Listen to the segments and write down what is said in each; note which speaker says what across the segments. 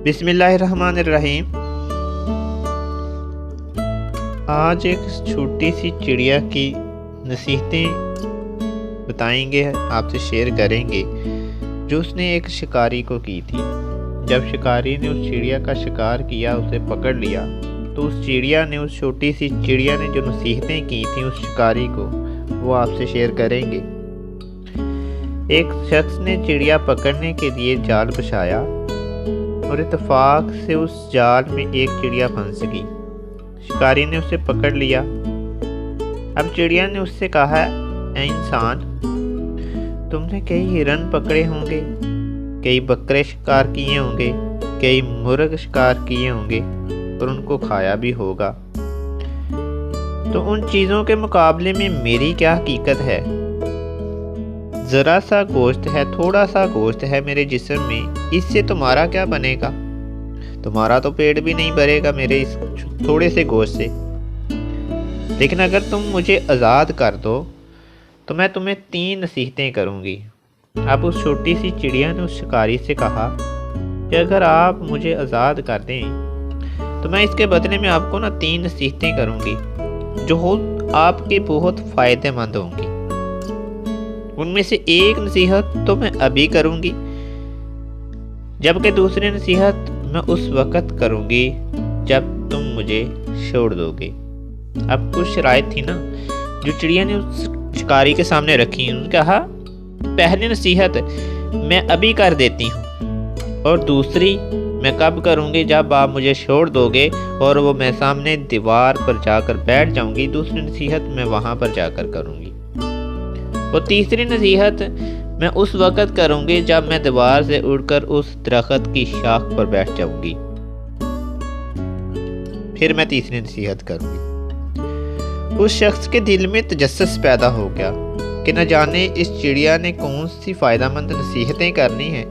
Speaker 1: بسم اللہ الرحمن الرحیم۔ آج ایک چھوٹی سی چڑیا کی نصیحتیں بتائیں گے، آپ سے شیئر کریں گے، جو اس نے ایک شکاری کو کی تھی۔ جب شکاری نے اس چڑیا کا شکار کیا، اسے پکڑ لیا، تو اس چڑیا نے، اس چھوٹی سی چڑیا نے جو نصیحتیں کی تھیں اس شکاری کو، وہ آپ سے شیئر کریں گے۔ ایک شخص نے چڑیا پکڑنے کے لیے جال بچھایا اور اتفاق سے اس جال میں ایک چڑیا پھنس گئی۔ شکاری نے اسے پکڑ لیا۔ اب چڑیا نے اس سے کہا، اے انسان، تم نے کئی ہرن پکڑے ہوں گے، کئی بکرے شکار کیے ہوں گے، کئی مرغ شکار کیے ہوں گے اور ان کو کھایا بھی ہوگا، تو ان چیزوں کے مقابلے میں میری کیا حقیقت ہے؟ ذرا سا گوشت ہے، تھوڑا سا گوشت ہے میرے جسم میں، اس سے تمہارا کیا بنے گا؟ تمہارا تو پیٹ بھی نہیں بھرے گا میرے اس تھوڑے سے گوشت سے۔ لیکن اگر تم مجھے آزاد کر دو تو میں تمہیں 3 نصیحتیں کروں گی۔ اب اس چھوٹی سی چڑیا نے اس شکاری سے کہا کہ اگر آپ مجھے آزاد کر دیں تو میں اس کے بدلے میں آپ کو 3 نصیحتیں کروں گی جو آپ کے بہت فائدہ مند ہوں گی۔ ان میں سے ایک نصیحت تو میں ابھی کروں گی، جبکہ دوسری نصیحت میں اس وقت کروں گی جب تم مجھے چھوڑ دو گے۔ اب کچھ شرائط تھی نا جو چڑیا نے اس شکاری کے سامنے رکھی۔ انہوں نے کہا، پہلی نصیحت میں ابھی کر دیتی ہوں، اور دوسری میں کب کروں گی؟ جب آپ مجھے چھوڑ دو گے اور وہ میں سامنے دیوار پر جا کر بیٹھ جاؤں گی۔ دوسری نصیحت میں وہاں پر جا کر کروں گی، اور تیسری نصیحت میں اس وقت کروں گی جب میں دیوار سے اڑ کر اس درخت کی شاخ پر بیٹھ جاؤں گی، پھر میں تیسری نصیحت کروں گی۔ اس شخص کے دل میں تجسس پیدا ہو گیا کہ نہ جانے اس چڑیا نے کون سی فائدہ مند نصیحتیں کرنی ہیں۔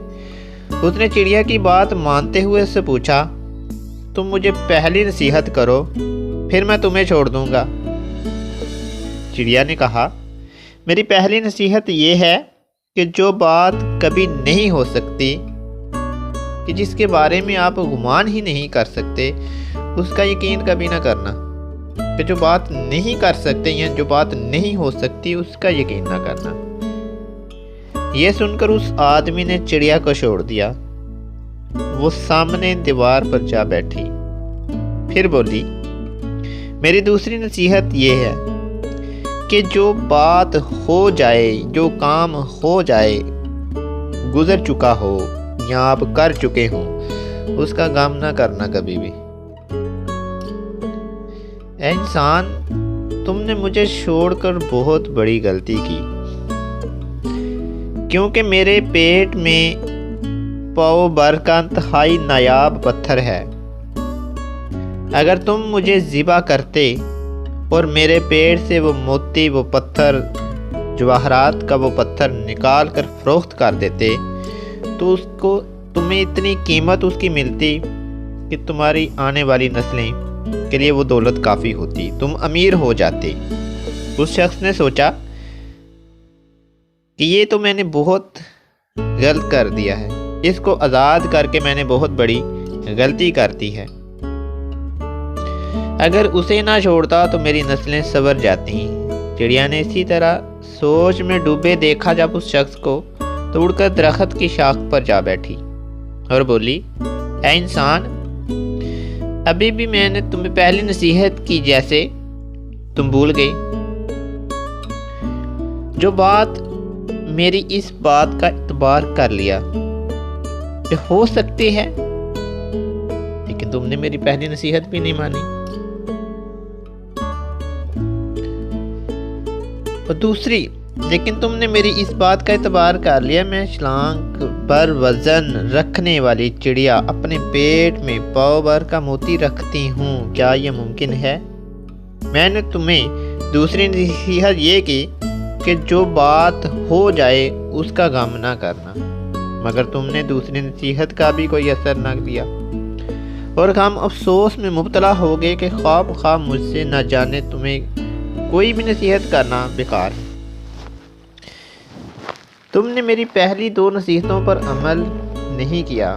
Speaker 1: اس نے چڑیا کی بات مانتے ہوئے اس سے پوچھا، تم مجھے پہلی نصیحت کرو، پھر میں تمہیں چھوڑ دوں گا۔ چڑیا نے کہا، میری پہلی نصیحت یہ ہے کہ جو بات کبھی نہیں ہو سکتی، کہ جس کے بارے میں آپ گمان ہی نہیں کر سکتے، اس کا یقین کبھی نہ کرنا۔ کہ جو بات نہیں کر سکتے یا جو بات نہیں ہو سکتی، اس کا یقین نہ کرنا۔ یہ سن کر اس آدمی نے چڑیا کو چھوڑ دیا۔ وہ سامنے دیوار پر جا بیٹھی، پھر بولی، میری دوسری نصیحت یہ ہے کہ جو بات ہو جائے، جو کام ہو جائے، گزر چکا ہو یا آپ کر چکے ہوں، اس کا غم نہ کرنا کبھی بھی۔ اے انسان، تم نے مجھے چھوڑ کر بہت بڑی غلطی کی، کیونکہ میرے پیٹ میں پاؤ بھر کا انتہائی نایاب پتھر ہے۔ اگر تم مجھے ذبح کرتے اور میرے پیٹ سے وہ موتی، وہ پتھر، جواہرات کا وہ پتھر نکال کر فروخت کر دیتے، تو تمہیں اتنی قیمت اس کی ملتی کہ تمہاری آنے والی نسلیں کے لیے وہ دولت کافی ہوتی، تم امیر ہو جاتے۔ اس شخص نے سوچا کہ یہ تو میں نے بہت غلط کر دیا ہے، اس کو آزاد کر کے میں نے بہت بڑی غلطی کر دی ہے۔ اگر اسے نہ چھوڑتا تو میری نسلیں سنور جاتی۔ چڑیا نے اسی طرح سوچ میں ڈوبے دیکھا جب اس شخص کو، تو اڑ کر درخت کی شاخ پر جا بیٹھی اور بولی، اے انسان، ابھی بھی میں نے تمہیں پہلی نصیحت کی جیسے تم بھول گئی۔ جو بات میری اس بات کا اعتبار کر لیا کہ ہو سکتی ہے، لیکن تم نے میری پہلی نصیحت بھی نہیں مانی۔ اور دوسری، لیکن تم نے میری اس بات کا اعتبار کر لیا، میں چھلانگ بر وزن رکھنے والی چڑیا اپنے پیٹ میں پاؤ بھر کا موتی رکھتی ہوں، کیا یہ ممکن ہے؟ میں نے تمہیں دوسری نصیحت یہ کی کہ جو بات ہو جائے اس کا غم نہ کرنا، مگر تم نے دوسری نصیحت کا بھی کوئی اثر نہ کیا، اور غم افسوس میں مبتلا ہو گئے کہ خواہ مجھ سے نہ جانے تمہیں کوئی بھی نصیحت کرنا بیکار۔ تم نے میری پہلی 2 نصیحتوں پر عمل نہیں کیا،